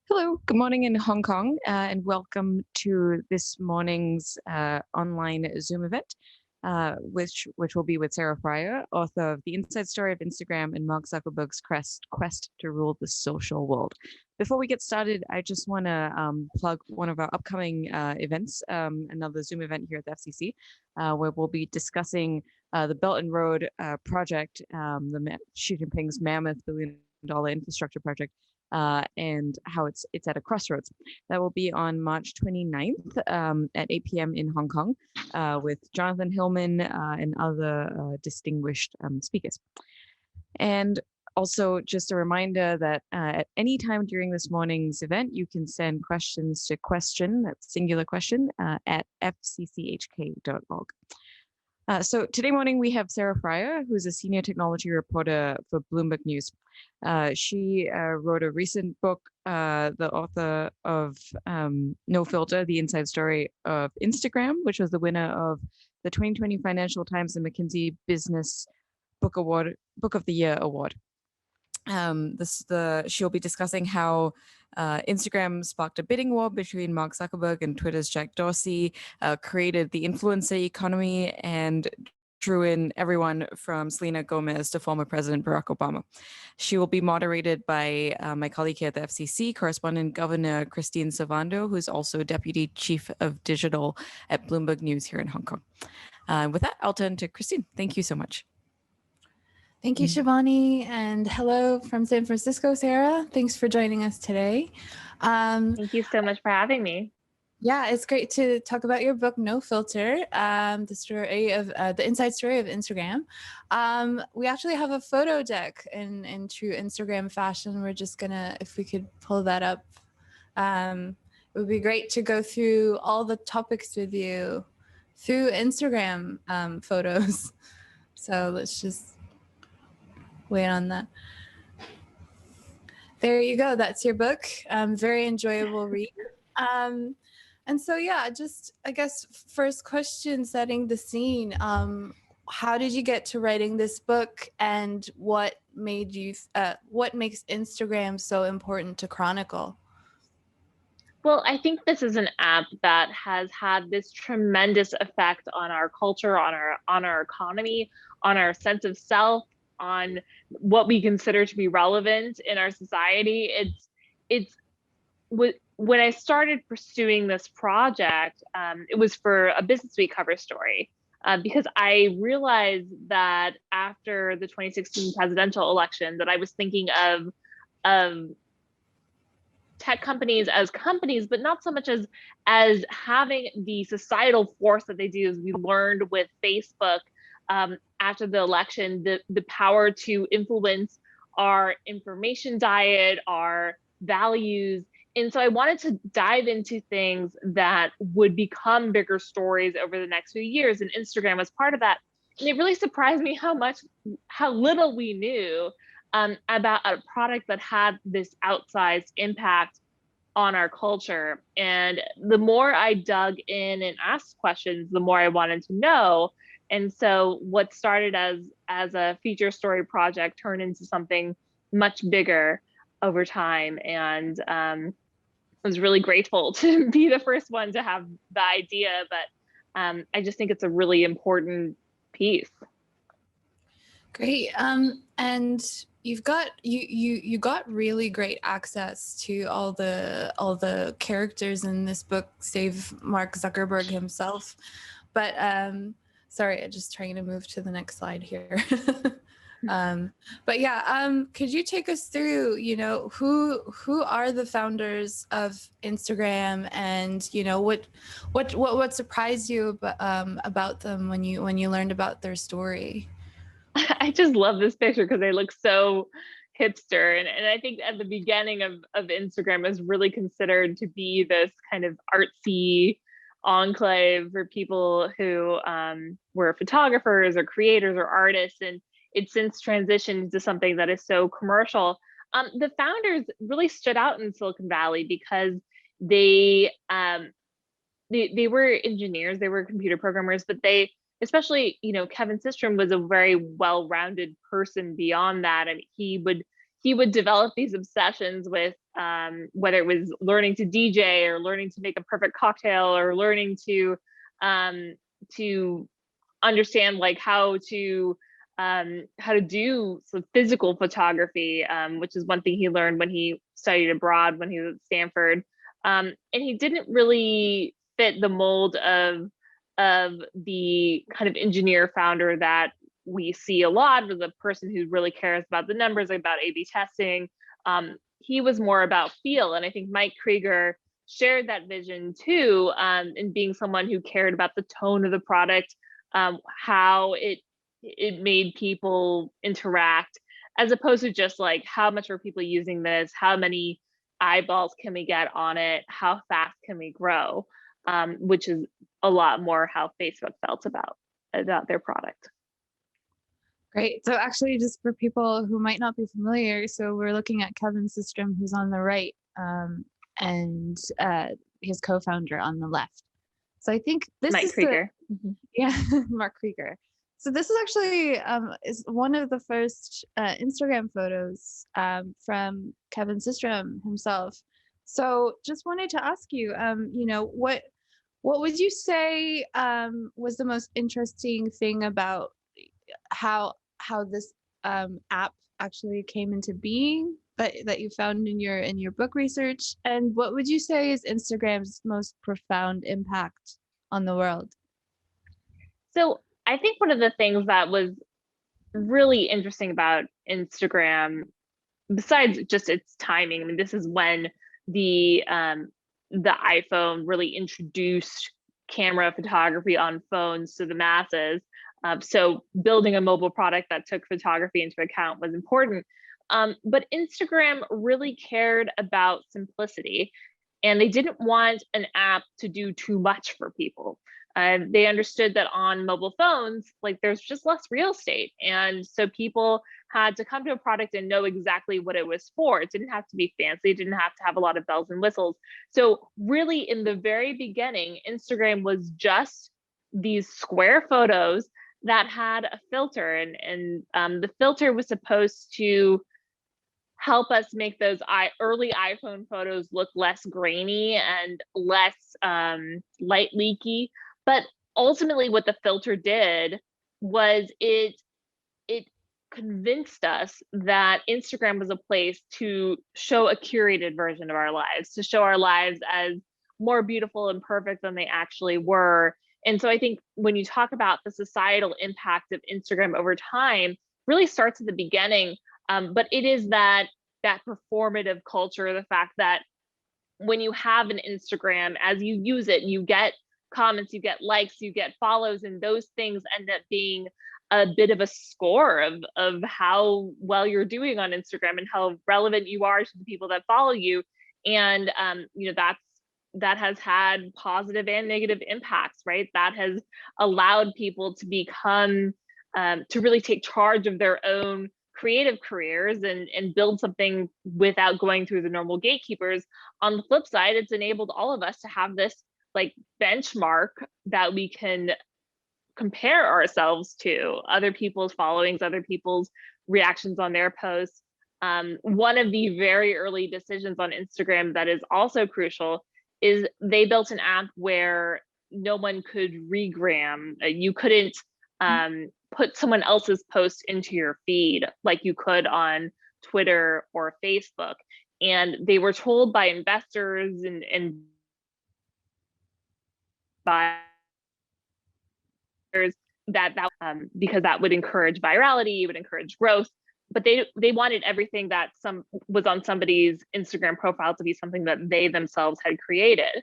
Hello, good morning in Hong Kong, and welcome to this morning's online Zoom event, which will be with Sarah Fryer, author of The Inside Story of Instagram and Mark Zuckerberg's quest to rule the social world. Before we get started, I just want to plug one of our upcoming events, another Zoom event here at the FCC, where we'll be discussing the Belt and Road project, Xi Jinping's mammoth $1 billion infrastructure project, and how it's at a crossroads. That will be on March 29th at 8 p.m. in Hong Kong with Jonathan Hillman and other distinguished speakers. And also just a reminder that at any time during this morning's event, you can send questions to question, that's singular question, at fcchk.org. So today morning we have Sarah Fryer, who's a senior technology reporter for Bloomberg News. She wrote a recent book, the author of No Filter, The Inside Story of Instagram, which was the winner of the 2020 Financial Times and McKinsey Business Book of the Year Award. She'll be discussing how Instagram sparked a bidding war between Mark Zuckerberg and Twitter's Jack Dorsey, created the influencer economy, and drew in everyone from Selena Gomez to former President Barack Obama. She will be moderated by my colleague here at the FCC, correspondent Governor Christine Savando, who's also Deputy Chief of Digital at Bloomberg News here in Hong Kong. With that, I'll turn to Christine. Thank you so much. Thank you, Shivani, and hello from San Francisco, Sarah. Thanks for joining us today. Thank you so much for having me. Yeah, it's great to talk about your book, No Filter, the story of the inside story of Instagram. We actually have a photo deck in true Instagram fashion. We're just gonna, if we could pull that up, it would be great to go through all the topics with you through Instagram photos. So let's just wait on that. There you go. That's your book. Very enjoyable read. And so, yeah, just I guess first question, setting the scene. How did you get to writing this book, and what made you? What makes Instagram so important to chronicle? Well, I think this is an app that has had this tremendous effect on our culture, on our economy, on our sense of self, on what we consider to be relevant in our society. When I started pursuing this project, it was for a Business Week cover story, because I realized that after the 2016 presidential election, that I was thinking of tech companies as companies, but not so much as having the societal force that they do. As we learned with Facebook after the election, the power to influence our information diet, our values. And so I wanted to dive into things that would become bigger stories over the next few years, and Instagram was part of that. And it really surprised me how little we knew about a product that had this outsized impact on our culture. And the more I dug in and asked questions, the more I wanted to know. And so what started as a feature story project turned into something much bigger over time. And I was really grateful to be the first one to have the idea, but I just think it's a really important piece. Great. And you got really great access to all the characters in this book, save Mark Zuckerberg himself. But sorry, I'm just trying to move to the next slide here. But yeah, could you take us through, who are the founders of Instagram, and what surprised you about them when you learned about their story? I just love this picture because they look so hipster. And I think at the beginning of Instagram is really considered to be this kind of artsy enclave for people who were photographers or creators or artists. And it's since transitioned to something that is so commercial. The founders really stood out in Silicon Valley because they were engineers, they were computer programmers, but they, especially, Kevin Systrom was a very well-rounded person beyond that. And he he would develop these obsessions with whether it was learning to DJ or learning to make a perfect cocktail or learning to understand like how to do some physical photography, which is one thing he learned when he studied abroad when he was at Stanford. And he didn't really fit the mold of the kind of engineer founder that we see a lot, with a person who really cares about the numbers, about A/B testing. He was more about feel, and I think Mike Krieger shared that vision too, in being someone who cared about the tone of the product, how it made people interact, as opposed to just like how much are people using this, how many eyeballs can we get on it, how fast can we grow, which is a lot more how Facebook felt about their product. Great. So actually, just for people who might not be familiar, so we're looking at Kevin Systrom, who's on the right, and his co-founder on the left. So I think this Mike is Krieger. yeah, Mark Krieger. So this is actually is one of the first Instagram photos from Kevin Systrom himself. So just wanted to ask you, what would you say was the most interesting thing about how this app actually came into being that you found in your book research, and what would you say is Instagram's most profound impact on the world? So I think one of the things that was really interesting about Instagram, besides just its timing, I mean, this is when the iPhone really introduced camera photography on phones to the masses. So building a mobile product that took photography into account was important. But Instagram really cared about simplicity, and they didn't want an app to do too much for people. They understood that on mobile phones, like there's just less real estate. And so people had to come to a product and know exactly what it was for. It didn't have to be fancy. It didn't have to have a lot of bells and whistles. So really in the very beginning, Instagram was just these square photos that had a filter, and the filter was supposed to help us make those early iPhone photos look less grainy and less light leaky. But ultimately what the filter did was it convinced us that Instagram was a place to show a curated version of our lives, to show our lives as more beautiful and perfect than they actually were. And so I think when you talk about the societal impact of Instagram over time, really starts at the beginning. But it is that performative culture, the fact that when you have an Instagram, as you use it, you get comments, you get likes, you get follows, and those things end up being a bit of a score of how well you're doing on Instagram and how relevant you are to the people that follow you. And that has had positive and negative impacts, right? That has allowed people to become to really take charge of their own creative careers and build something without going through the normal gatekeepers. On the flip side, it's enabled all of us to have this like benchmark that we can compare ourselves to, other people's followings, other people's reactions on their posts. One of the very early decisions on Instagram that is also crucial is they built an app where no one could regram. You couldn't put someone else's post into your feed like you could on Twitter or Facebook. And they were told by investors and by that because that would encourage virality, would encourage growth. But they wanted everything that was on somebody's Instagram profile to be something that they themselves had created.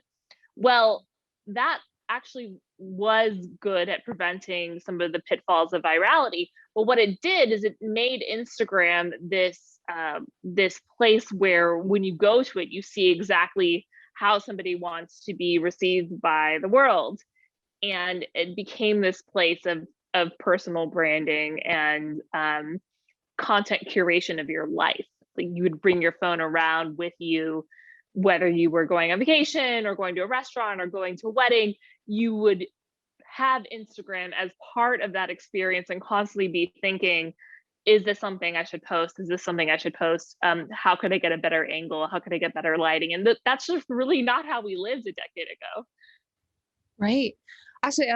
Well, that actually was good at preventing some of the pitfalls of virality. But what it did is it made Instagram this place where when you go to it, you see exactly how somebody wants to be received by the world. And it became this place of personal branding and content curation of your life. Like you would bring your phone around with you, whether you were going on vacation or going to a restaurant or going to a wedding, you would have Instagram as part of that experience and constantly be thinking, is this something I should post? Is this something I should post? How could I get a better angle? How could I get better lighting? And that's just really not how we lived a decade ago. Right. Actually,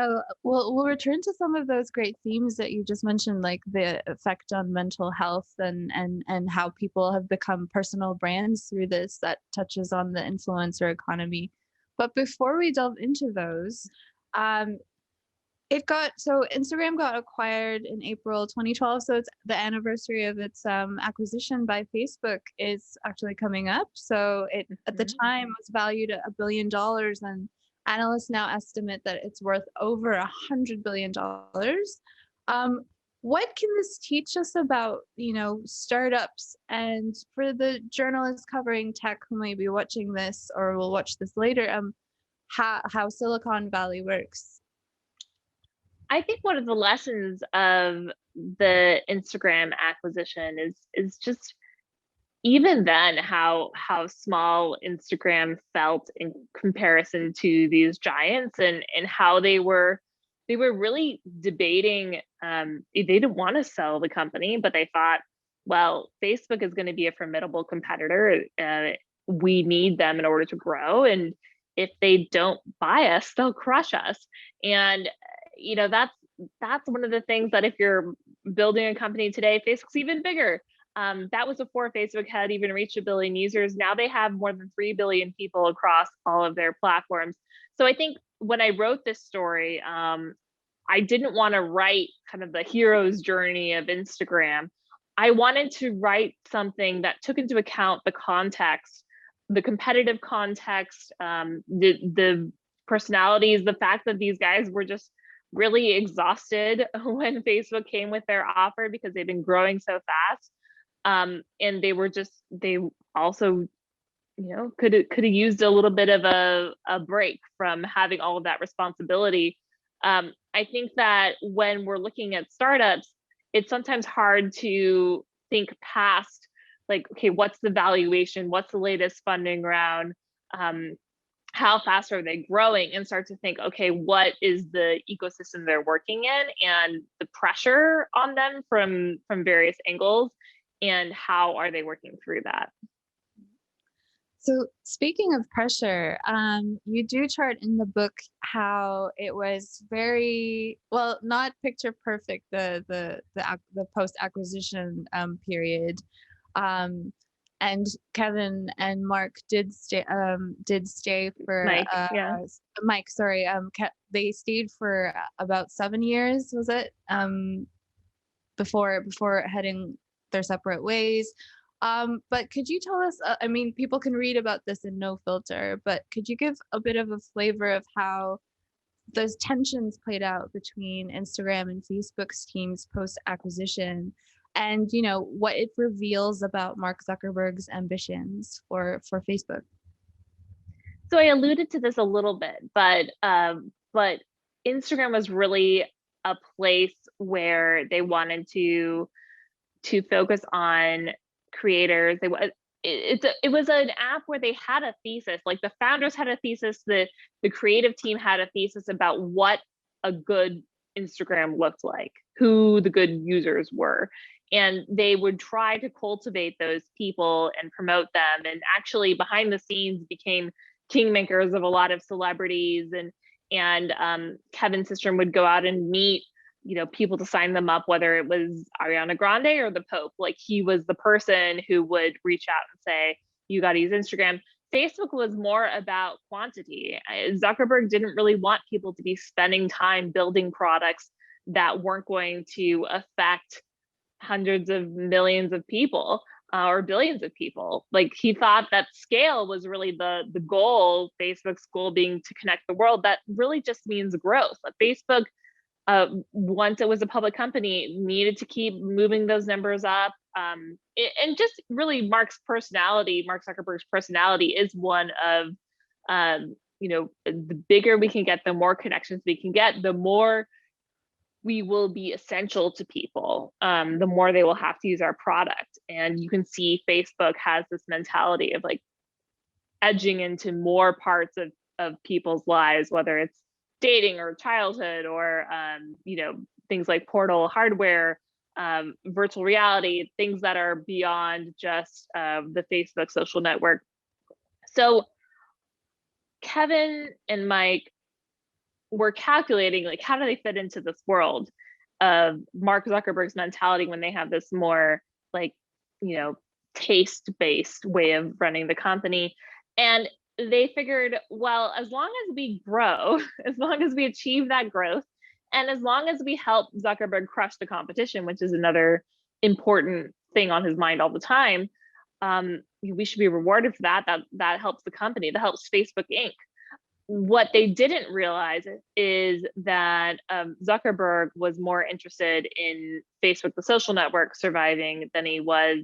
we'll return to some of those great themes that you just mentioned, like the effect on mental health and how people have become personal brands through this that touches on the influencer economy. But before we delve into those, um, Instagram got acquired in April 2012, so it's the anniversary of its acquisition by Facebook is actually coming up. So it at the time was valued at $1 billion, and analysts now estimate that it's worth over $100 billion. What can this teach us about, startups, and for the journalists covering tech who may be watching this or will watch this later, how Silicon Valley works? I think one of the lessons of the Instagram acquisition is just even then how small Instagram felt in comparison to these giants, and how they were really debating. They didn't want to sell the company, but they thought, well, Facebook is going to be a formidable competitor. We need them in order to grow, and if they don't buy us, they'll crush us. And that's one of the things that if you're building a company today, Facebook's even bigger. That was before Facebook had even reached 1 billion users. Now they have more than 3 billion people across all of their platforms. So I think when I wrote this story, I didn't want to write kind of the hero's journey of Instagram. I wanted to write something that took into account the context, the competitive context, the personalities, the fact that these guys were just really exhausted when Facebook came with their offer because they've been growing so fast. And they also, could have used a little bit of a break from having all of that responsibility. I think that when we're looking at startups, it's sometimes hard to think past, like, okay, what's the valuation? What's the latest funding round? How fast are they growing, and start to think, okay, what is the ecosystem they're working in and the pressure on them from various angles, and how are they working through that? So speaking of pressure, you do chart in the book how it was very well, not picture perfect, the post acquisition period. And Kevin and Mark did stay for Mike, yeah. Mike, sorry. They stayed for about 7 years, was it? Before heading their separate ways. But could you tell us, I mean, people can read about this in No Filter, but could you give a bit of a flavor of how those tensions played out between Instagram and Facebook's teams post acquisition, and what it reveals about Mark Zuckerberg's ambitions for Facebook? So I alluded to this a little bit, but Instagram was really a place where they wanted to focus on creators. It was an app where they had a thesis, like the founders had a thesis, the creative team had a thesis about what a good Instagram looked like, who the good users were, and they would try to cultivate those people and promote them, and actually behind the scenes became kingmakers of a lot of celebrities, and Kevin Systrom would go out and meet people to sign them up, whether it was Ariana Grande or the Pope. Like, he was the person who would reach out and say, you got to use Instagram. Facebook was more about quantity. Zuckerberg didn't really want people to be spending time building products that weren't going to affect hundreds of millions of people or billions of people. Like, he thought that scale was really the goal, Facebook's goal being to connect the world. That really just means growth. But Facebook, once it was a public company, needed to keep moving those numbers up. And just really Mark Zuckerberg's personality is one of, the bigger we can get, the more connections we can get, the more we will be essential to people, the more they will have to use our product. And you can see Facebook has this mentality of like edging into more parts of people's lives, whether it's dating or childhood or things like portal hardware. virtual reality, things that are beyond just the Facebook social network. So Kevin and Mike were calculating, like, how do they fit into this world of Mark Zuckerberg's mentality when they have this more like, taste-based way of running the company. And they figured, well, as long as we grow, as long as we achieve that growth, and as long as we help Zuckerberg crush the competition, which is another important thing on his mind all the time, we should be rewarded for that. That helps the company, that helps Facebook Inc. What they didn't realize is that Zuckerberg was more interested in Facebook, the social network, surviving than he was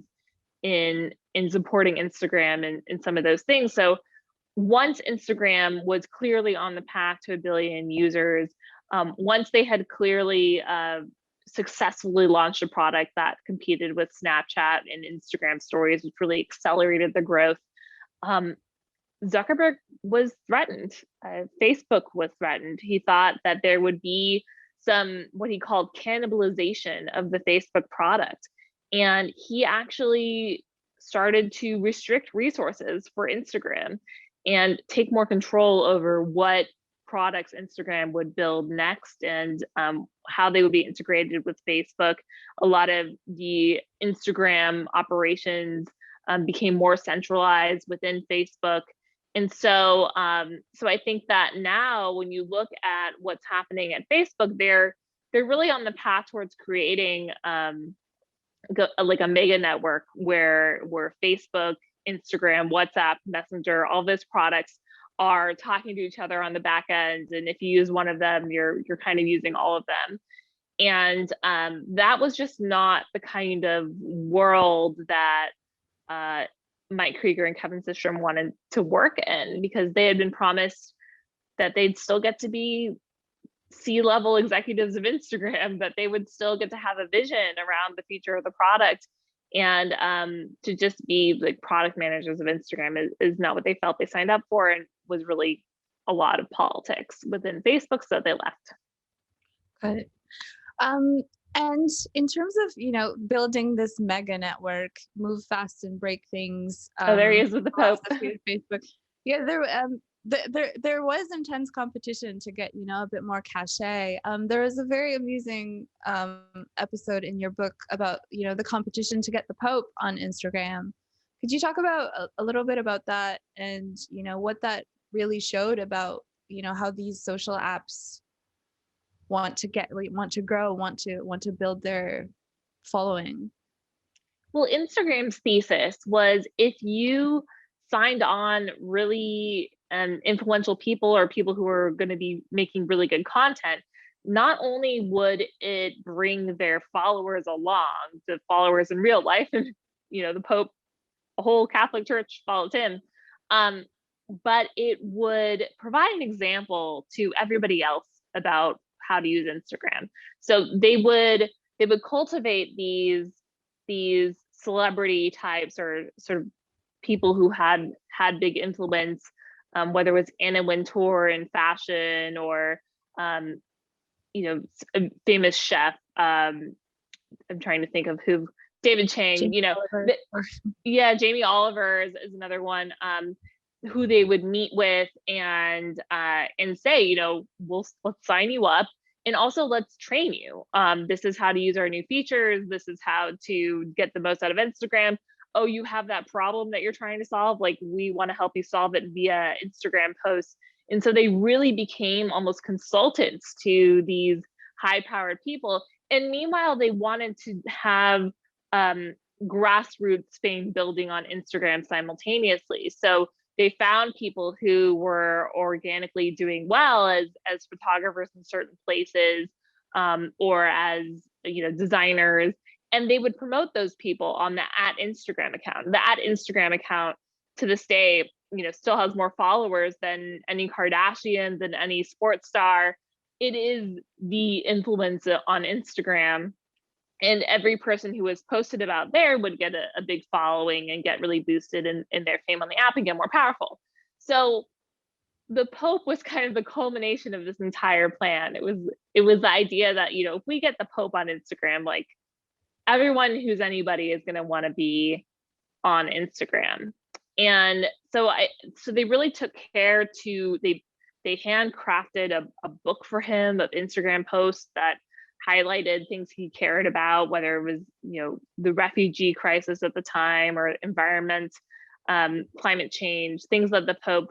in supporting Instagram and some of those things. So once Instagram was clearly on the path to 1 billion users, once they had clearly successfully launched a product that competed with Snapchat and Instagram stories, which really accelerated the growth, Zuckerberg was threatened. Facebook was threatened. He thought that there would be some, what he called, cannibalization of the Facebook product. And he actually started to restrict resources for Instagram and take more control over what products Instagram would build next, and how they would be integrated with Facebook. A lot of the Instagram operations became more centralized within Facebook. And so I think that now when you look at what's happening at Facebook, they're really on the path towards creating like a mega network where Facebook, Instagram, WhatsApp, Messenger, all those products are talking to each other on the back end. And if you use one of them, you're kind of using all of them. And that was just not the kind of world that Mike Krieger and Kevin Systrom wanted to work in, because they had been promised that they'd still get to be C-level executives of Instagram, that they would still get to have a vision around the future of the product. And to just be like product managers of Instagram is not what they felt they signed up for, and was really a lot of politics within Facebook, so they left. Got it. And in terms of, building this mega network, move fast and break things. There he is with the Pope. Facebook. Yeah, there was intense competition to get, a bit more cachet. There was a very amusing episode in your book about, the competition to get the Pope on Instagram. Could you talk about a little bit about that, and, what that really showed about, how these social apps want to grow, want to build their following? Well, Instagram's thesis was, if you signed on really influential people, or people who are going to be making really good content, not only would it bring their followers along, the followers in real life, and the Pope, the whole Catholic Church follows him, but it would provide an example to everybody else about how to use Instagram. So they would cultivate these celebrity types, or sort of people who had big influence, whether it was Anna Wintour in fashion, or a famous chef. I'm trying to think of who. David Chang. Jamie Jamie Oliver is another one. Who they would meet with and say, let's sign you up, and also let's train you. This is how to use our new features. This is how to get the most out of Instagram. Oh, you have that problem that you're trying to solve? Like, we want to help you solve it via Instagram posts. And so they really became almost consultants to these high-powered people. And meanwhile, they wanted to have grassroots fame building on Instagram simultaneously. So they found people who were organically doing well as photographers in certain places, or as designers, and they would promote those people on the @Instagram account. The @Instagram account to this day, still has more followers than any Kardashian, than any sports star. It is the influencer on Instagram. And every person who was posted about there would get a big following and get really boosted in their fame on the app and get more powerful. So the Pope was kind of the culmination of this entire plan. It was the idea that, if we get the Pope on Instagram, like, everyone who's anybody is going to want to be on Instagram. And so they really took care to, they handcrafted a book for him of Instagram posts that highlighted things he cared about, whether it was, the refugee crisis at the time or environment, climate change, things that the Pope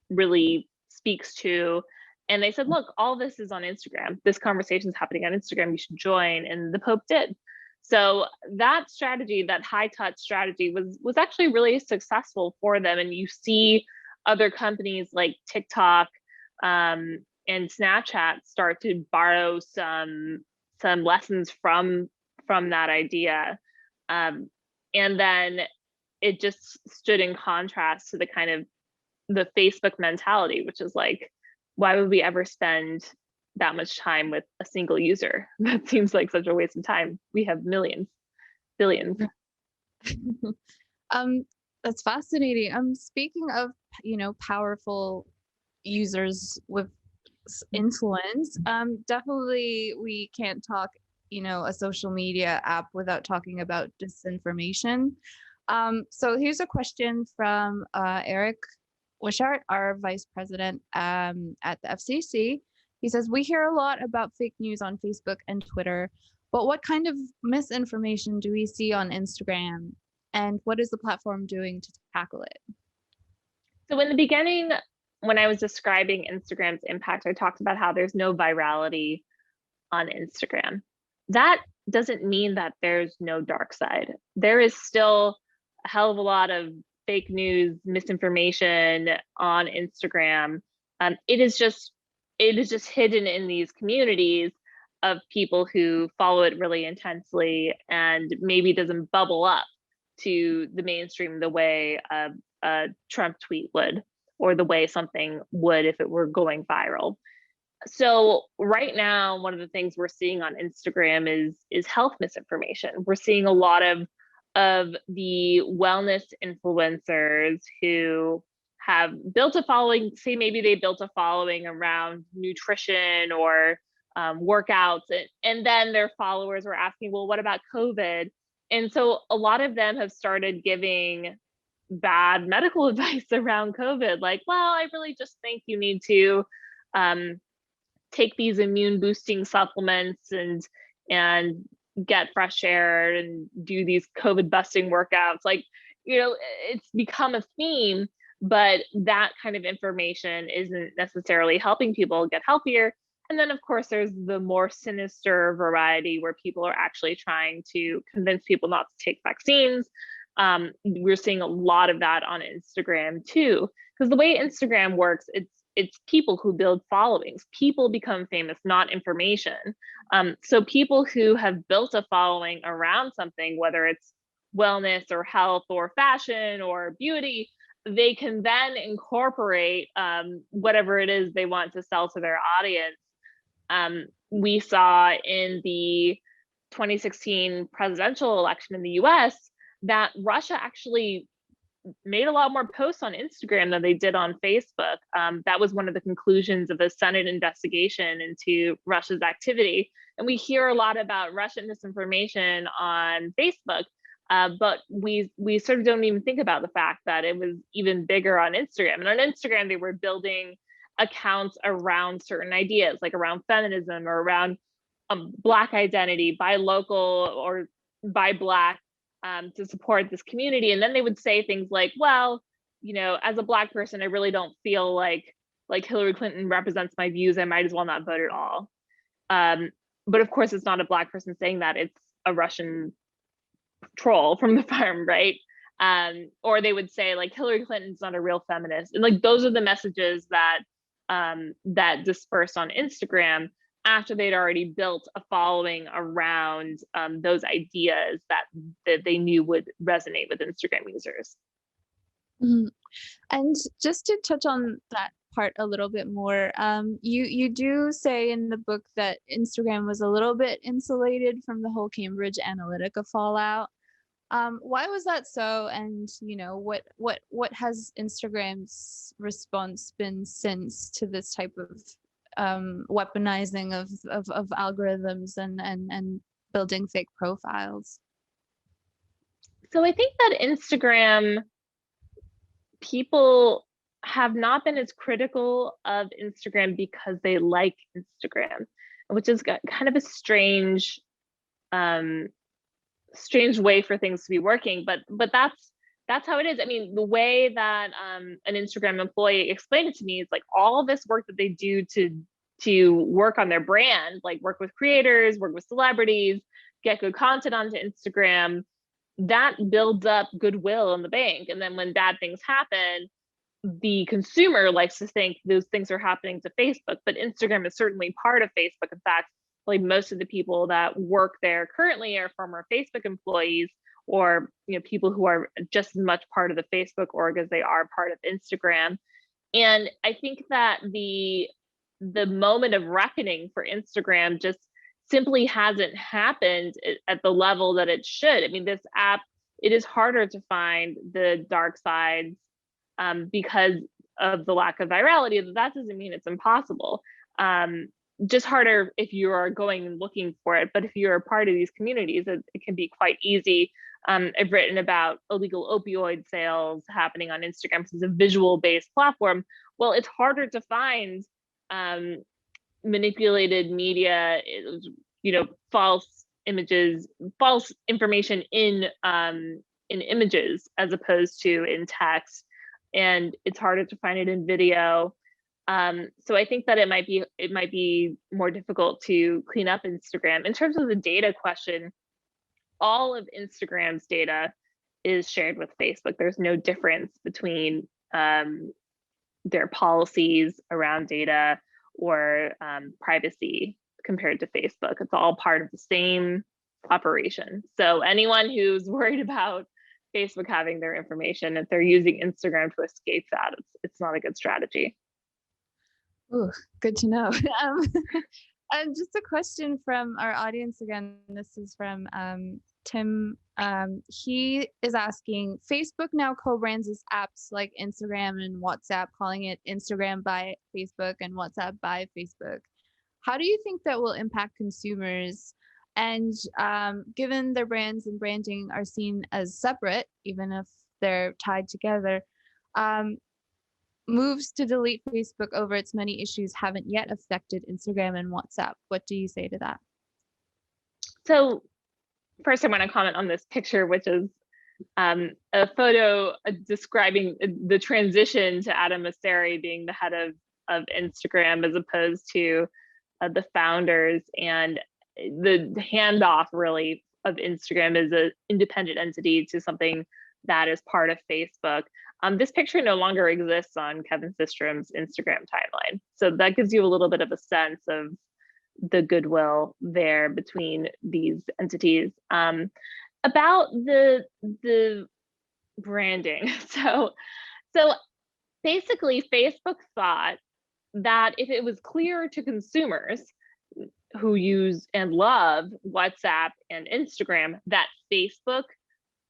really speaks to. And they said, look, all this is on Instagram. This conversation is happening on Instagram. You should join. And the Pope did. So that strategy, that high touch strategy was actually really successful for them. And you see other companies like TikTok and Snapchat start to borrow some lessons from that idea. And then it just stood in contrast to the kind of the Facebook mentality, which is like, why would we ever spend that much time with a single user? That seems like such a waste of time. We have millions, billions. That's fascinating. Speaking of, powerful users with influence, definitely we can't talk, a social media app without talking about disinformation. So here's a question from Eric Wishart, our vice president at the FCC. He says, we hear a lot about fake news on Facebook and Twitter, but what kind of misinformation do we see on Instagram? And what is the platform doing to tackle it? So in the beginning, when I was describing Instagram's impact, I talked about how there's no virality on Instagram. That doesn't mean that there's no dark side. There is still a hell of a lot of fake news, misinformation on Instagram. It is just hidden in these communities of people who follow it really intensely, and maybe doesn't bubble up to the mainstream the way a Trump tweet would, or the way something would if it were going viral. So right now, one of the things we're seeing on Instagram is health misinformation. We're seeing a lot of the wellness influencers who have built a following, say maybe they built a following around nutrition or workouts, and then their followers were asking, well, what about COVID? And so a lot of them have started giving bad medical advice around COVID, like, well, I really just think you need to take these immune boosting supplements and get fresh air and do these COVID busting workouts. Like, it's become a theme, but that kind of information isn't necessarily helping people get healthier. And then of course there's the more sinister variety where people are actually trying to convince people not to take vaccines. We're seeing a lot of that on Instagram too, because the way Instagram works, it's people who build followings. People become famous, not information. So people who have built a following around something, whether it's wellness or health or fashion or beauty, they can then incorporate whatever it is they want to sell to their audience. We saw in the 2016 presidential election in the US that Russia actually made a lot more posts on Instagram than they did on Facebook. That was one of the conclusions of a Senate investigation into Russia's activity. And we hear a lot about Russian disinformation on Facebook, but we sort of don't even think about the fact that it was even bigger on Instagram. And on Instagram, they were building accounts around certain ideas, like around feminism or around Black identity, buy local or buy Black, to support this community. And then they would say things like, well, as a Black person, I really don't feel like Hillary Clinton represents my views. I might as well not vote at all. But of course, it's not a Black person saying that. It's a Russian troll from the farm, right? Or they would say like, Hillary Clinton's not a real feminist. And like, those are the messages that that dispersed on Instagram after they'd already built a following around those ideas that they knew would resonate with Instagram users. Mm-hmm. And just to touch on that part a little bit more, you do say in the book that Instagram was a little bit insulated from the whole Cambridge Analytica fallout. Why was that so? And what has Instagram's response been since to this type of weaponizing of algorithms and building fake profiles? So I think that Instagram, people have not been as critical of Instagram because they like Instagram, which is kind of a strange way for things to be working, but that's how it is. I mean, the way that an Instagram employee explained it to me is like all this work that they do to work on their brand, like work with creators, work with celebrities, get good content onto Instagram, that builds up goodwill in the bank. And then when bad things happen, the consumer likes to think those things are happening to Facebook, but Instagram is certainly part of Facebook. In fact, like most of the people that work there currently are former Facebook employees, or people who are just as much part of the Facebook org as they are part of Instagram. And I think that the moment of reckoning for Instagram just simply hasn't happened at the level that it should. I mean, this app, it is harder to find the dark sides because of the lack of virality. That doesn't mean it's impossible. Just harder if you are going and looking for it. But if you're a part of these communities, it can be quite easy. I've written about illegal opioid sales happening on Instagram because it's a visual-based platform. Well, it's harder to find manipulated media, false images, false information in images as opposed to in text, and it's harder to find it in video. So I think that it might be more difficult to clean up Instagram. In terms of the data question, all of Instagram's data is shared with Facebook. There's no difference between their policies around data or privacy compared to Facebook. It's all part of the same operation. So anyone who's worried about Facebook having their information, if they're using Instagram to escape that, it's not a good strategy. Ooh, good to know. And just a question from our audience again. This is from Tim. He is asking, Facebook now co-brands its apps like Instagram and WhatsApp, calling it Instagram by Facebook and WhatsApp by Facebook. How do you think that will impact consumers? And given their brands and branding are seen as separate, even if they're tied together, moves to delete Facebook over its many issues haven't yet affected Instagram and WhatsApp. What do you say to that? So first, I want to comment on this picture, which is a photo describing the transition to Adam Mosseri being the head of Instagram as opposed to the founders, and the handoff really of Instagram as an independent entity to something that is part of Facebook. This picture no longer exists on Kevin Systrom's Instagram timeline. So that gives you a little bit of a sense of the goodwill there between these entities. About the branding. So basically Facebook thought that if it was clear to consumers who use and love WhatsApp and Instagram that Facebook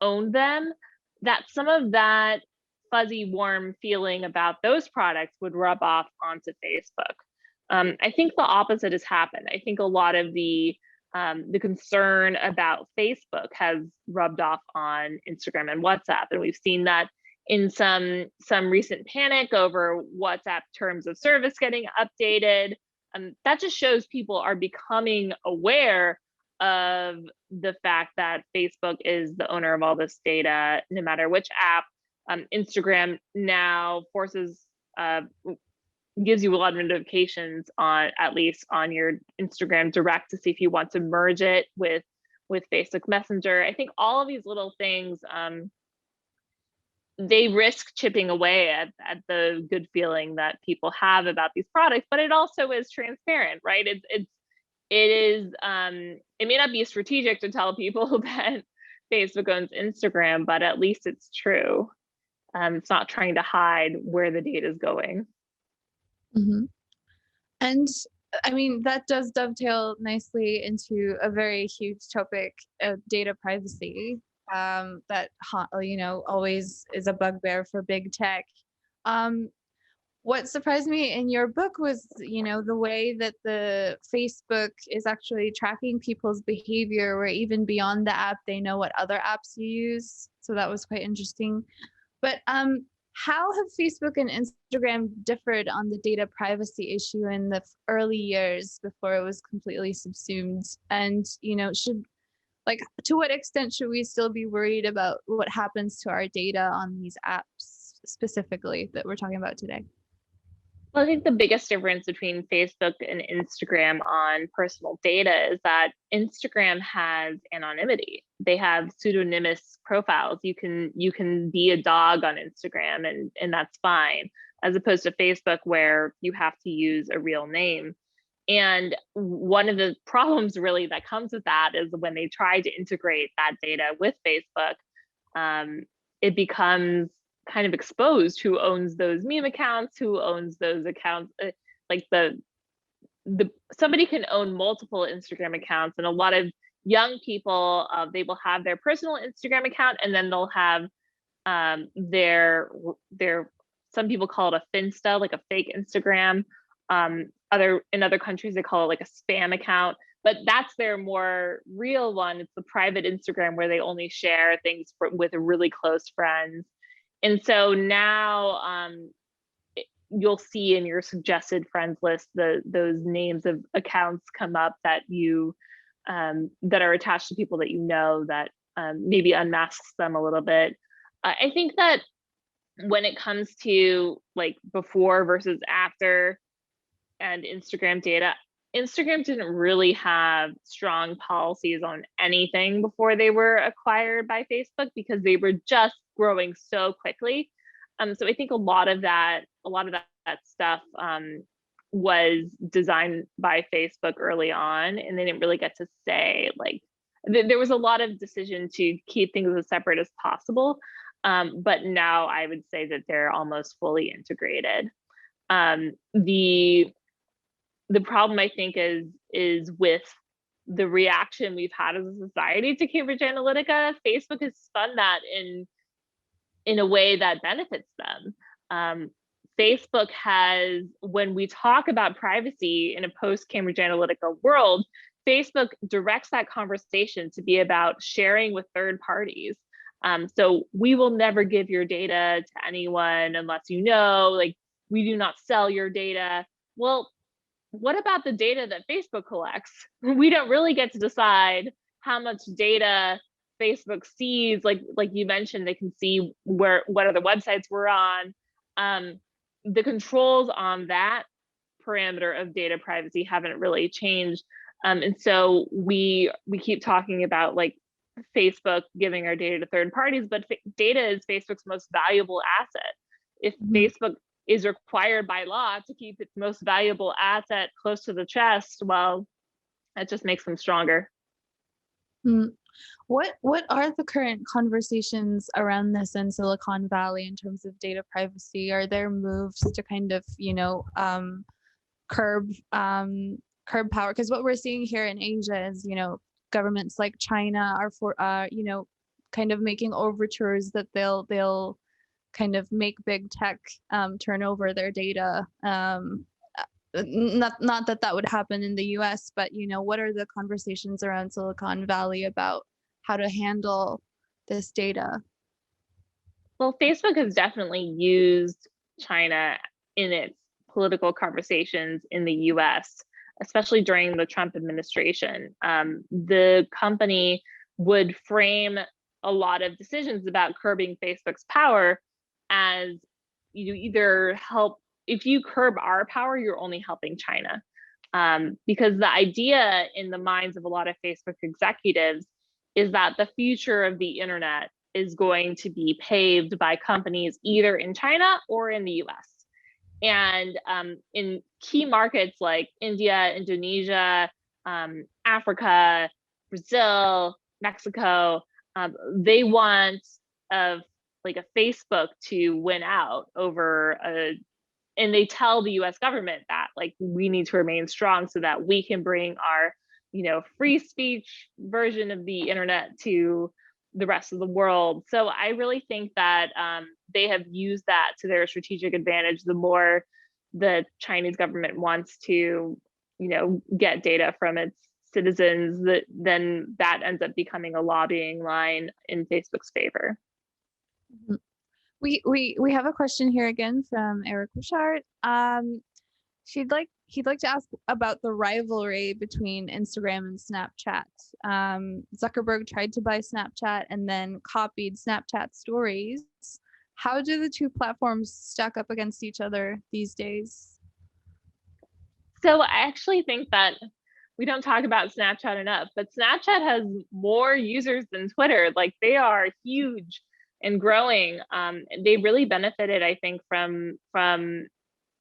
owned them, that some of that fuzzy, warm feeling about those products would rub off onto Facebook. I think the opposite has happened. I think a lot of the concern about Facebook has rubbed off on Instagram and WhatsApp, and we've seen that in some recent panic over WhatsApp terms of service getting updated. That just shows people are becoming aware of the fact that Facebook is the owner of all this data, no matter which app. Instagram now gives you a lot of notifications on, at least on your Instagram Direct, to see if you want to merge it with Facebook Messenger. I think all of these little things, they risk chipping away at the good feeling that people have about these products, but it also is transparent, right? It may not be strategic to tell people that Facebook owns Instagram, but at least it's true. It's not trying to hide where the data is going. Mm-hmm. And I mean, that does dovetail nicely into a very huge topic of data privacy, that always is a bugbear for big tech. what surprised me in your book was, the way that the Facebook is actually tracking people's behavior, where even beyond the app, they know what other apps you use. So that was quite interesting. But how have Facebook and Instagram differed on the data privacy issue in the early years before it was completely subsumed? And, to what extent should we still be worried about what happens to our data on these apps specifically that we're talking about today? Well, I think the biggest difference between Facebook and Instagram on personal data is that Instagram has anonymity. They have pseudonymous profiles. You can be a dog on Instagram and that's fine, as opposed to Facebook where you have to use a real name. And one of the problems really that comes with that is when they try to integrate that data with Facebook, it becomes kind of exposed who owns those meme accounts, who owns those accounts. Like the somebody can own multiple Instagram accounts, and a lot of young people, they will have their personal Instagram account, and then they'll have their some people call it a finsta, like a fake Instagram. In other countries they call it like a spam account, but that's their more real one. It's the private Instagram where they only share things with really close friends. And so now you'll see in your suggested friends list those names of accounts come up that you that are attached to people that you know, that maybe unmasks them a little bit. I think that when it comes to like before versus after and Instagram data, Instagram didn't really have strong policies on anything before they were acquired by Facebook because they were just growing so quickly. So I think a lot of that stuff was designed by Facebook early on, and they didn't really get to say, like, there was a lot of decision to keep things as separate as possible. But now I would say that they're almost fully integrated. The problem, I think, is with the reaction we've had as a society to Cambridge Analytica. Facebook has spun that in a way that benefits them. Facebook has, when we talk about privacy in a post-Cambridge Analytica world, Facebook directs that conversation to be about sharing with third parties. So we will never give your data to anyone unless you know, like, we do not sell your data. Well, what about the data that Facebook collects? We don't really get to decide how much data Facebook sees. Like you mentioned, they can see what other websites we're on. The controls on that parameter of data privacy haven't really changed. And so we keep talking about like Facebook giving our data to third parties, but data is Facebook's most valuable asset. If Facebook is required by law to keep its most valuable asset close to the chest, well, that just makes them stronger. What are the current conversations around this in Silicon Valley in terms of data privacy? Are there moves to kind of, curb power? Because what we're seeing here in Asia is, governments like China are kind of making overtures that they'll kind of make big tech turn over their data. Not that would happen in the US, but what are the conversations around Silicon Valley about how to handle this data? Well, Facebook has definitely used China in its political conversations in the US, especially during the Trump administration. The company would frame a lot of decisions about curbing Facebook's power as you either help, if you curb our power, you're only helping China. Because the idea in the minds of a lot of Facebook executives is that the future of the internet is going to be paved by companies either in China or in the US. And in key markets like India, Indonesia, Africa, Brazil, Mexico, they want a Facebook to win out over and they tell the US government that like we need to remain strong so that we can bring our free speech version of the internet to the rest of the world. So I really think that they have used that to their strategic advantage. The more the Chinese government wants to, get data from its citizens, then that ends up becoming a lobbying line in Facebook's favor. We have a question here again from Eric Bouchard. He'd like to ask about the rivalry between Instagram and Snapchat. Zuckerberg tried to buy Snapchat and then copied Snapchat stories. How do the two platforms stack up against each other these days? So I actually think that we don't talk about Snapchat enough, but Snapchat has more users than Twitter. Like, they are huge and growing. They really benefited, I think, from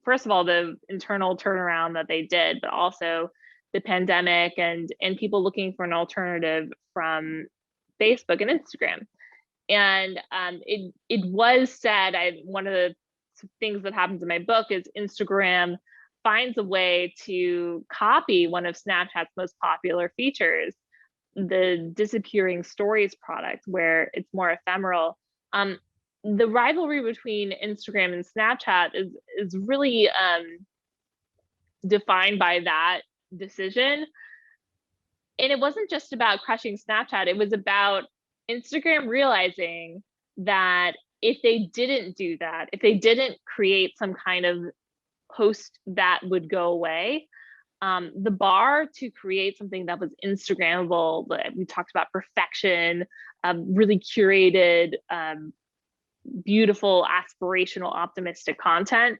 first of all, the internal turnaround that they did, but also the pandemic and people looking for an alternative from Facebook and Instagram. And it was said, one of the things that happens in my book is Instagram finds a way to copy one of Snapchat's most popular features, the disappearing stories product, where it's more ephemeral. The rivalry between Instagram and Snapchat is really defined by that decision. And it wasn't just about crushing Snapchat. It was about Instagram realizing that if they didn't do that, if they didn't create some kind of post that would go away, the bar to create something that was Instagrammable, we talked about perfection, really curated, beautiful, aspirational, optimistic content.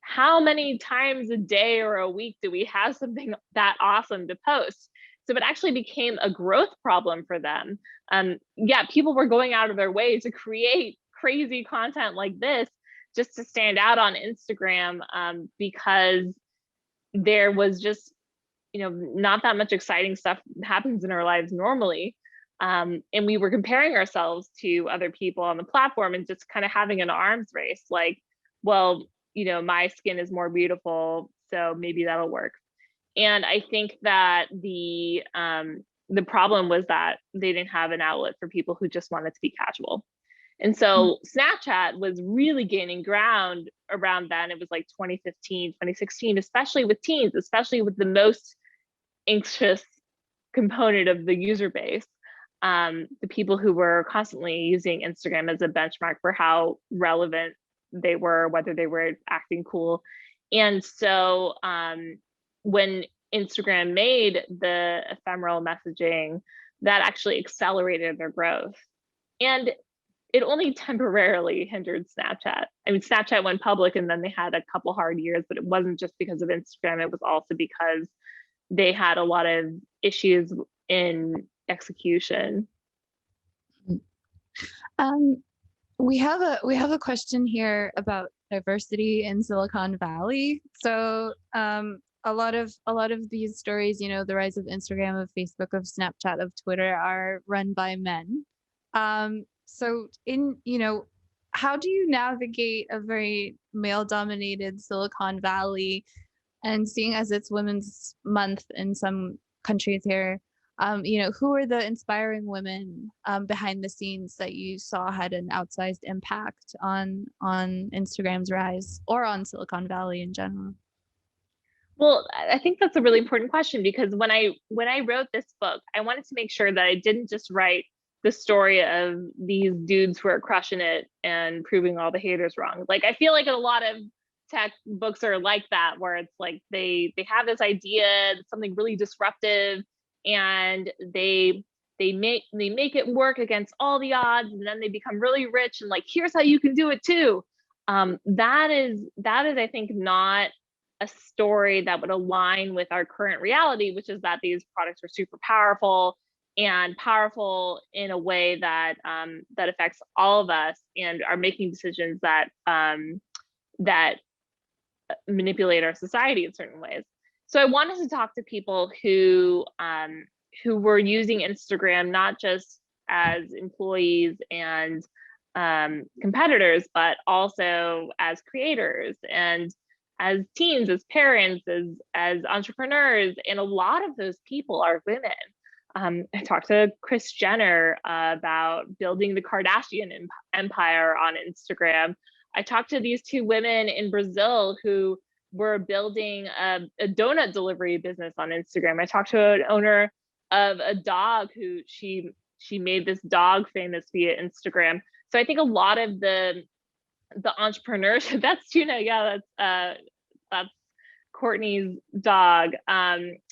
How many times a day or a week do we have something that awesome to post? So it actually became a growth problem for them. People were going out of their way to create crazy content like this just to stand out on Instagram, because there was just, not that much exciting stuff happens in our lives normally. And we were comparing ourselves to other people on the platform and just kind of having an arms race, like, well, my skin is more beautiful, so maybe that'll work. And I think that the problem was that they didn't have an outlet for people who just wanted to be casual. And so Snapchat was really gaining ground around then. It was like 2015, 2016, especially with teens, especially with the most anxious component of the user base. The people who were constantly using Instagram as a benchmark for how relevant they were, whether they were acting cool. And so when Instagram made the ephemeral messaging, that actually accelerated their growth. And it only temporarily hindered Snapchat. I mean, Snapchat went public and then they had a couple hard years, but it wasn't just because of Instagram. It was also because they had a lot of issues in execution. We have a question here about diversity in Silicon Valley. So a lot of these stories, the rise of Instagram, of Facebook, of Snapchat, of Twitter, are run by men. So how do you navigate a very male-dominated Silicon Valley, and seeing as it's Women's Month in some countries here, who are the inspiring women behind the scenes that you saw had an outsized impact on Instagram's rise, or on Silicon Valley in general? Well, I think that's a really important question, because when I wrote this book, I wanted to make sure that I didn't just write the story of these dudes who are crushing it and proving all the haters wrong. Like, I feel like a lot of tech books are like that, where it's like they have this idea, something really disruptive, and they make it work against all the odds, and then they become really rich and like, here's how you can do it too. That is I think not a story that would align with our current reality, which is that these products are super powerful, and powerful in a way that that affects all of us and are making decisions that that manipulate our society in certain ways. So I wanted to talk to people who were using Instagram not just as employees and competitors, but also as creators and as teens, as parents, as entrepreneurs. And a lot of those people are women. I talked to Kris Jenner about building the Kardashian empire on Instagram. I talked to these two women in Brazil who were building a donut delivery business on Instagram. I talked to an owner of a dog who she made this dog famous via Instagram. So I think a lot of the entrepreneurship, that's Tuna, yeah, that's Courtney's dog.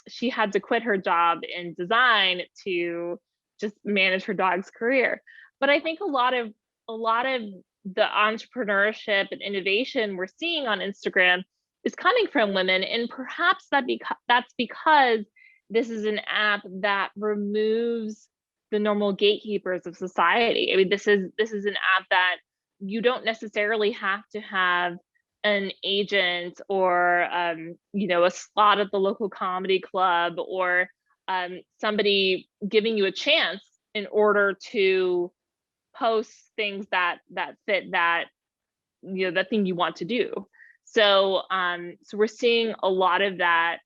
She had to quit her job in design to just manage her dog's career. But I think a lot of the entrepreneurship and innovation we're seeing on Instagram is coming from women, and perhaps that's because this is an app that removes the normal gatekeepers of society. I mean, this is an app that you don't necessarily have to have an agent or a slot at the local comedy club or somebody giving you a chance in order to post things that fit that that thing you want to do. So so we're seeing a lot of that.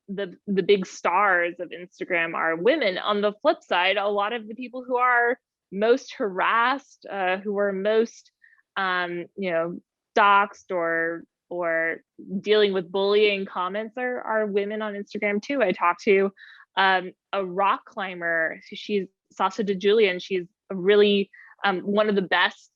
The big stars of Instagram are women. On the flip side, a lot of the people who are most harassed, who are most doxxed or dealing with bullying comments are women on Instagram too. I talked to a rock climber. She's Sasha DeJulian. She's a really one of the best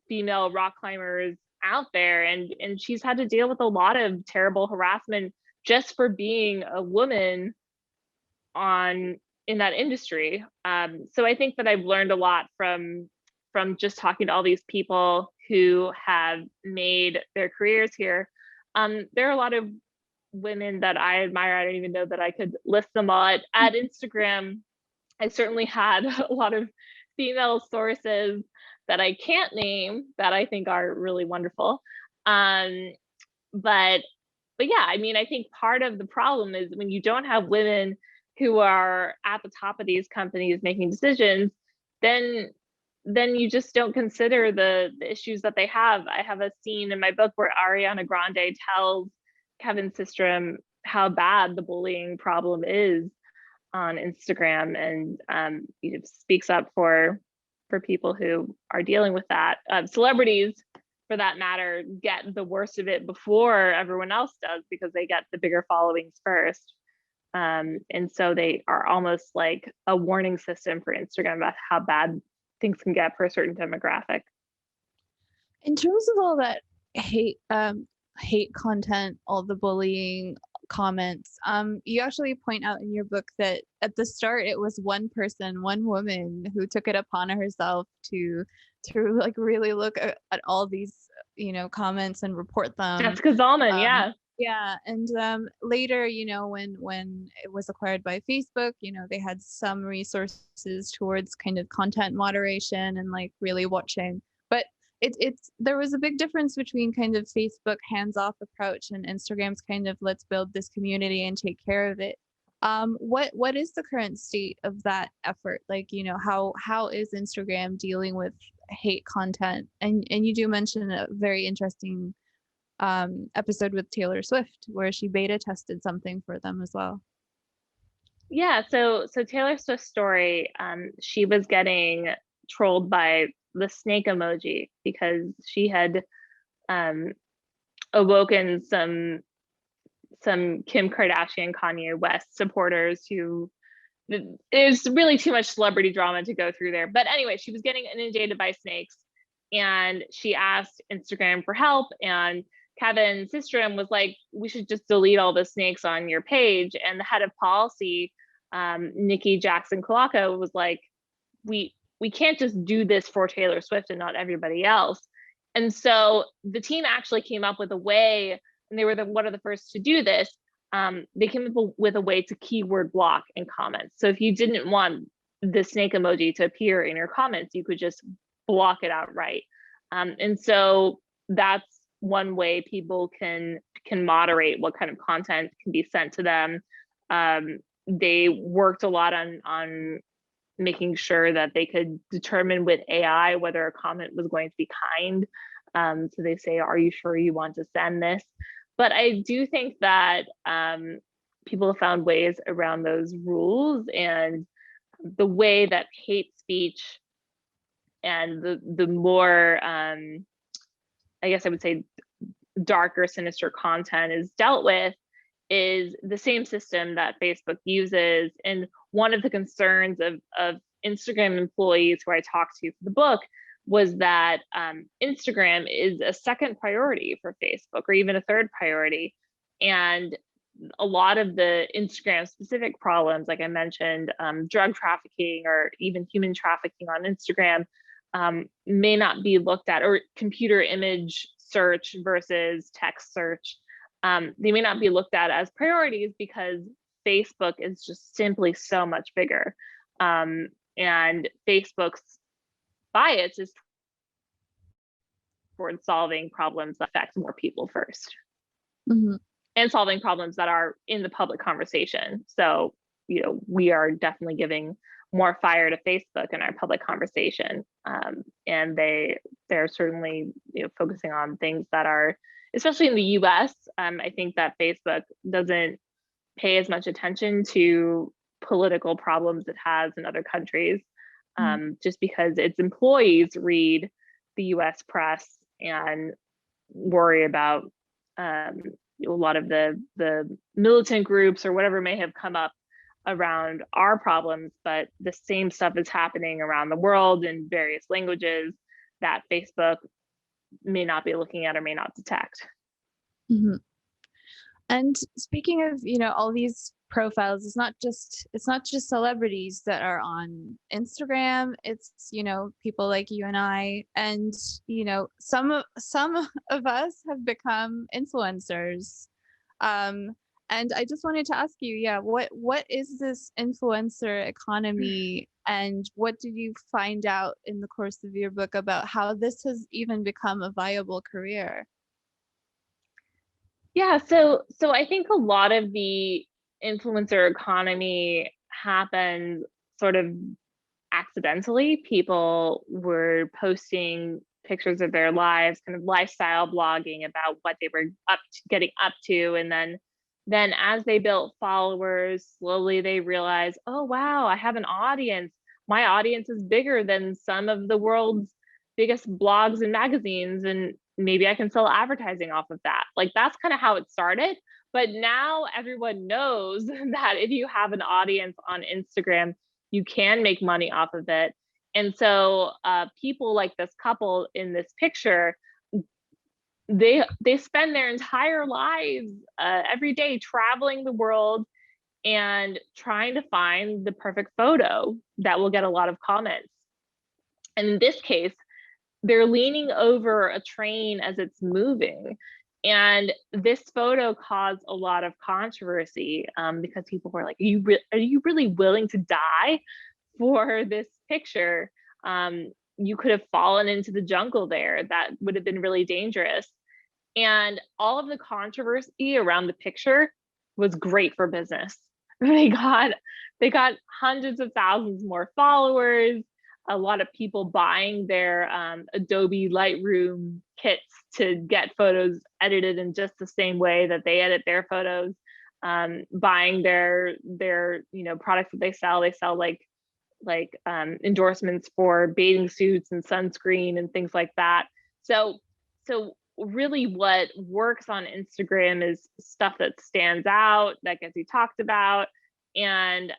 female rock climbers out there, and she's had to deal with a lot of terrible harassment just for being a woman in that industry. So I think that I've learned a lot from just talking to all these people who have made their careers here. There are a lot of women that I admire. I don't even know that I could list them all. At Instagram, I certainly had a lot of female sources that I can't name that I think are really wonderful. But yeah, I mean, I think part of the problem is when you don't have women who are at the top of these companies making decisions, then you just don't consider the issues that they have. I have a scene in my book where Ariana Grande tells Kevin Systrom how bad the bullying problem is on Instagram, and speaks up for people who are dealing with that. Celebrities, for that matter, get the worst of it before everyone else does because they get the bigger followings first. And so they are almost like a warning system for Instagram about how bad things can get for a certain demographic. In terms of all that hate content, all the bullying comments, you actually point out in your book that at the start it was one woman who took it upon herself to like really look at all these comments and report them. Jessica Zalman, yeah, and later, when it was acquired by Facebook, they had some resources towards kind of content moderation and like really watching. But there was a big difference between kind of Facebook hands-off approach and Instagram's kind of let's build this community and take care of it. What is the current state of that effort? Like, how is Instagram dealing with hate content? And you do mention a very interesting episode with Taylor Swift where she beta tested something for them as well. Yeah, so Taylor Swift's story, she was getting trolled by the snake emoji because she had awoken some Kim Kardashian, Kanye West supporters who, it was really too much celebrity drama to go through there. But anyway, she was getting inundated by snakes and she asked Instagram for help, and Kevin Systrom was like, we should just delete all the snakes on your page. And the head of policy, Nikki Jackson Kalaka, was like, we can't just do this for Taylor Swift and not everybody else. And so the team actually came up with a way, and they were one of the first to do this. They came up with a way to keyword block in comments. So if you didn't want the snake emoji to appear in your comments, you could just block it outright. And so that's one way people can moderate what kind of content can be sent to them. They worked a lot on making sure that they could determine with AI whether a comment was going to be kind. So they say, are you sure you want to send this? But I do think that people have found ways around those rules, and the way that hate speech and the more, I guess I would say, darker, sinister content is dealt with is the same system that Facebook uses. And one of the concerns of Instagram employees who I talked to for the book was that Instagram is a second priority for Facebook, or even a third priority. And a lot of the Instagram specific problems, like I mentioned, drug trafficking or even human trafficking on Instagram, may not be looked at, or computer image search versus text search. They may not be looked at as priorities because Facebook is just simply so much bigger. And Facebook's bias is towards solving problems that affect more people first. Mm-hmm. And solving problems that are in the public conversation. So, we are definitely giving more fire to Facebook in our public conversation. And they're certainly, focusing on things that are, especially in the US, I think that Facebook doesn't pay as much attention to political problems it has in other countries, just because its employees read the US press and worry about a lot of the militant groups or whatever may have come up around our problems, but the same stuff is happening around the world in various languages that Facebook may not be looking at or may not detect. Mm-hmm. And speaking of, all these profiles, it's not just celebrities that are on Instagram. It's, people like you and I, and, some of us have become influencers. And I just wanted to ask you, what is this influencer economy, and what did you find out in the course of your book about how this has even become a viable career? Yeah, so I think a lot of the influencer economy happened sort of accidentally. People were posting pictures of their lives, kind of lifestyle blogging about what they were getting up to, and then as they built followers, slowly they realized, oh wow, I have an audience. My audience is bigger than some of the world's biggest blogs and magazines, and maybe I can sell advertising off of that. Like, that's kind of how it started. But now everyone knows that if you have an audience on Instagram, you can make money off of it. And so people like this couple in this picture, they spend their entire lives every day traveling the world and trying to find the perfect photo that will get a lot of comments. And in this case, they're leaning over a train as it's moving. And this photo caused a lot of controversy because people were like, are you really willing to die for this picture? You could have fallen into the jungle there. That would have been really dangerous. And all of the controversy around the picture was great for business. They got hundreds of thousands more followers, a lot of people buying their Adobe Lightroom kits to get photos edited in just the same way that they edit their photos, buying their products that they sell. They sell like endorsements for bathing suits and sunscreen and things like that. So really what works on Instagram is stuff that stands out, that gets you talked about. And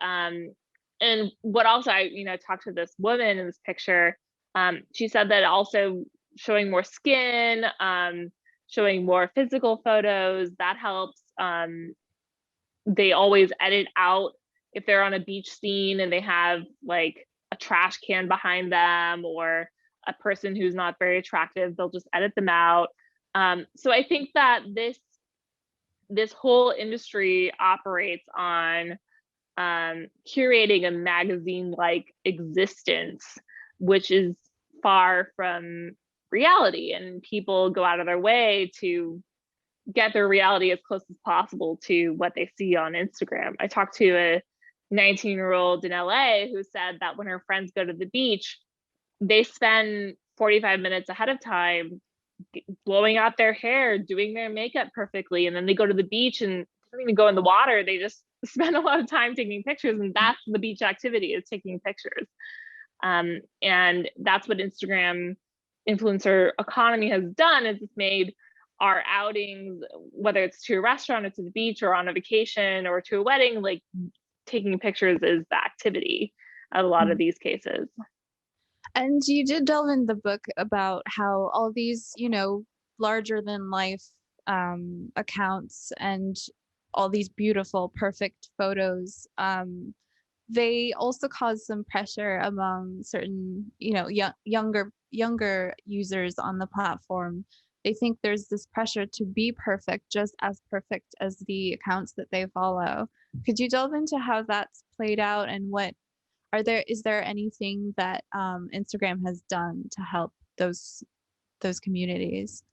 what also, I talked to this woman in this picture. She said that also showing more skin, showing more physical photos, that helps. They always edit out if they're on a beach scene and they have like a trash can behind them or a person who's not very attractive, they'll just edit them out. So I think that this whole industry operates on curating a magazine-like existence, which is far from reality, and people go out of their way to get their reality as close as possible to what they see on Instagram. I talked to a 19-year-old in LA who said that when her friends go to the beach, they spend 45 minutes ahead of time blowing out their hair, doing their makeup perfectly, and then they go to the beach and don't even go in the water. They just spend a lot of time taking pictures, and that's the beach activity, is taking pictures. And that's what Instagram influencer economy has done, is it's made our outings, whether it's to a restaurant or to the beach or on a vacation or to a wedding, like taking pictures is the activity of a lot of these cases. And you did delve in the book about how all these, larger than life accounts and all these beautiful, perfect photos, they also cause some pressure among certain, younger users on the platform. They think there's this pressure to be perfect, just as perfect as the accounts that they follow. Could you delve into how that's played out, and is there anything that Instagram has done to help those communities?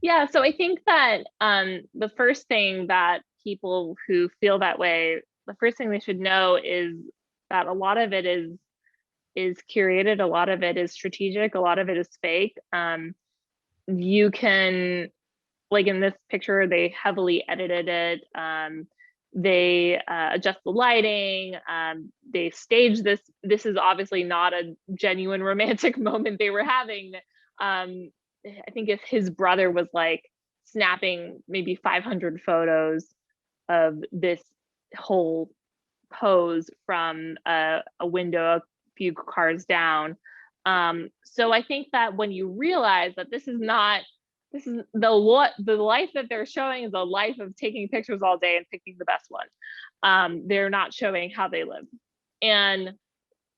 Yeah, so I think that the first thing that people who feel that way, the first thing they should know is that a lot of it is curated, a lot of it is strategic, a lot of it is fake. You can, like in this picture, they heavily edited it. They adjust the lighting. They stage this. This is obviously not a genuine romantic moment they were having. I think if his brother was like snapping maybe 500 photos of this whole pose from a window a few cars down. So I think that when you realize that this is the life that they're showing is a life of taking pictures all day and picking the best one. They're not showing how they live. And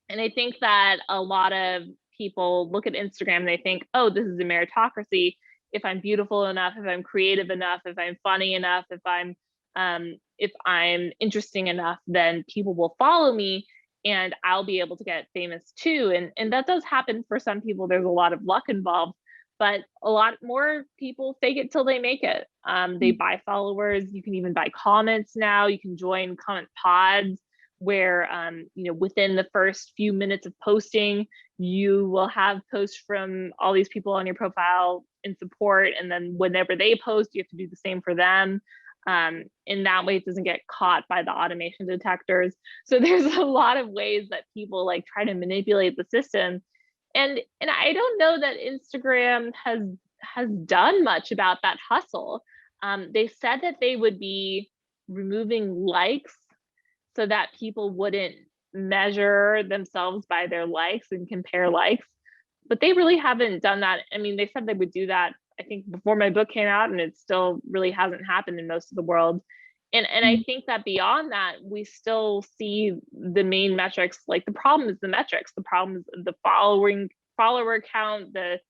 I think that a lot of people look at Instagram and they think, oh, this is a meritocracy. If I'm beautiful enough, if I'm creative enough, if I'm funny enough, if I'm interesting enough, then people will follow me and I'll be able to get famous too. And that does happen for some people. There's a lot of luck involved, but a lot more people fake it till they make it. They buy followers. You can even buy comments now. You can join comment pods where, within the first few minutes of posting, you will have posts from all these people on your profile in support. And then whenever they post, you have to do the same for them. In that way, it doesn't get caught by the automation detectors. So there's a lot of ways that people like try to manipulate the system. And I don't know that Instagram has done much about that hustle. They said that they would be removing likes so that people wouldn't measure themselves by their likes and compare likes, but they really haven't done that. I mean, they said they would do that, I think, before my book came out, and it still really hasn't happened in most of the world. And I think that beyond that, we still see the main metrics. Like, the problem is the metrics. The problem is the follower count, the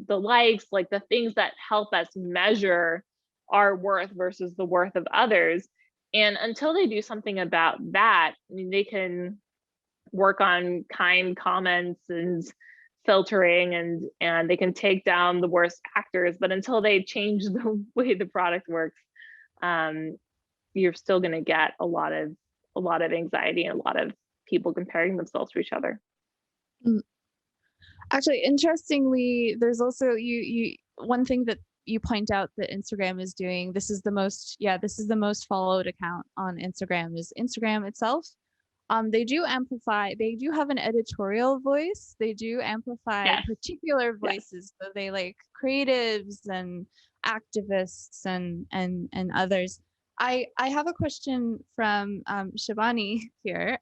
likes, like the things that help us measure our worth versus the worth of others. And until they do something about that, I mean, they can work on kind comments and filtering, and they can take down the worst actors. But until they change the way the product works, you're still going to get a lot of anxiety and a lot of people comparing themselves to each other. Actually, interestingly, there's also you one thing that you point out that Instagram is doing. This is the most followed account on Instagram, is Instagram itself. They do have an editorial voice. They do amplify particular voices. So they like creatives and activists and others. I have a question from Shivani here.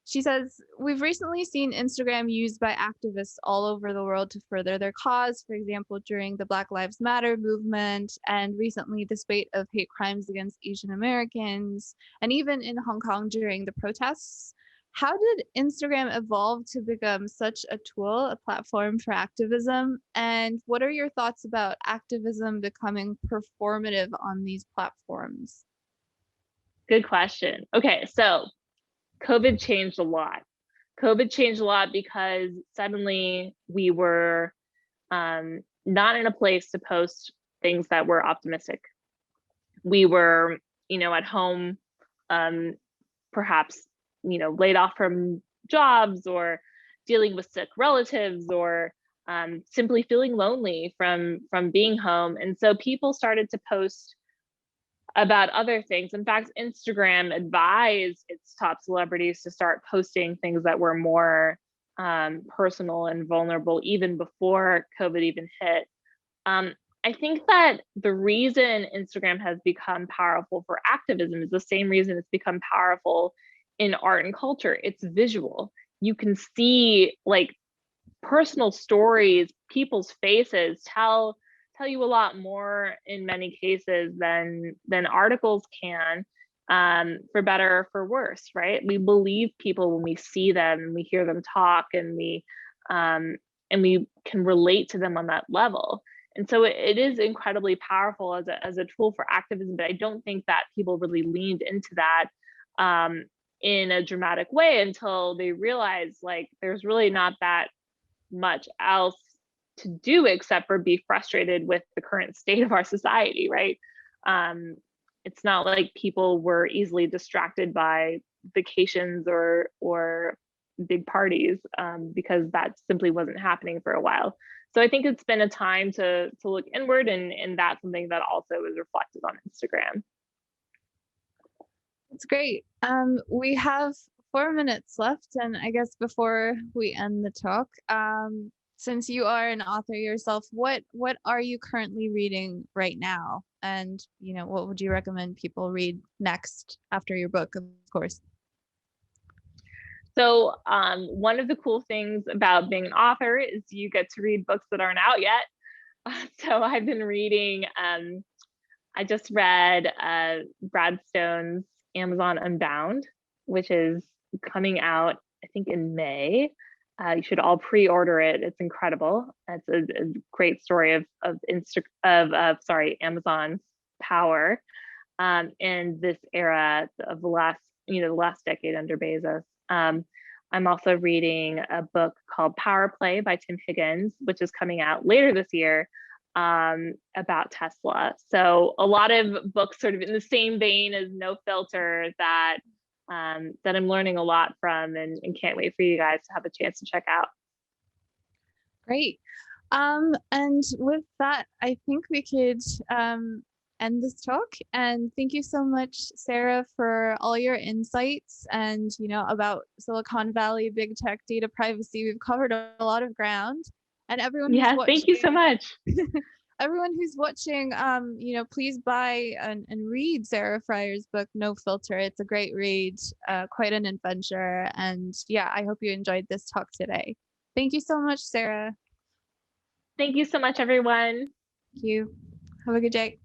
She says, we've recently seen Instagram used by activists all over the world to further their cause, for example, during the Black Lives Matter movement, and recently the spate of hate crimes against Asian Americans, and even in Hong Kong during the protests. How did Instagram evolve to become such a tool, a platform for activism? And what are your thoughts about activism becoming performative on these platforms? Good question. Okay, so COVID changed a lot. COVID changed a lot because suddenly we were not in a place to post things that were optimistic. We were, at home, perhaps, laid off from jobs, or dealing with sick relatives, or simply feeling lonely from being home. And so people started to post about other things. In fact, Instagram advised its top celebrities to start posting things that were more personal and vulnerable even before COVID even hit. I think that the reason Instagram has become powerful for activism is the same reason it's become powerful in art and culture. It's visual. You can see like personal stories, people's faces tell you a lot more in many cases than articles can, for better or for worse, right? We believe people when we see them and we hear them talk, and we can relate to them on that level. And so it is incredibly powerful as a tool for activism, but I don't think that people really leaned into that in a dramatic way until they realized like there's really not that much else to do except for be frustrated with the current state of our society, right? It's not like people were easily distracted by vacations or big parties, because that simply wasn't happening for a while. So I think it's been a time to look inward, and that's something that also is reflected on Instagram. That's great. We have 4 minutes left, and I guess before we end the talk, since you are an author yourself, what are you currently reading right now? And what would you recommend people read next after your book, of course? So one of the cool things about being an author is you get to read books that aren't out yet. So I've been reading, I just read Brad Stone's Amazon Unbound, which is coming out, I think, in May. You should all pre-order it. It's incredible. It's a great story of Amazon's power in this era of the last decade under Bezos. I'm also reading a book called Power Play by Tim Higgins, which is coming out later this year, about Tesla. So a lot of books sort of in the same vein as No Filter that I'm learning a lot from, and can't wait for you guys to have a chance to check out. Great. And with that, I think we could end this talk. And thank you so much, Sarah, for all your insights and about Silicon Valley, big tech, data privacy. We've covered a lot of ground. And everyone who's watching, thank you so much. Everyone who's watching, please buy and read Sarah Fryer's book, No Filter. It's a great read, quite an adventure. And yeah, I hope you enjoyed this talk today. Thank you so much, Sarah. Thank you so much, everyone. Thank you. Have a good day.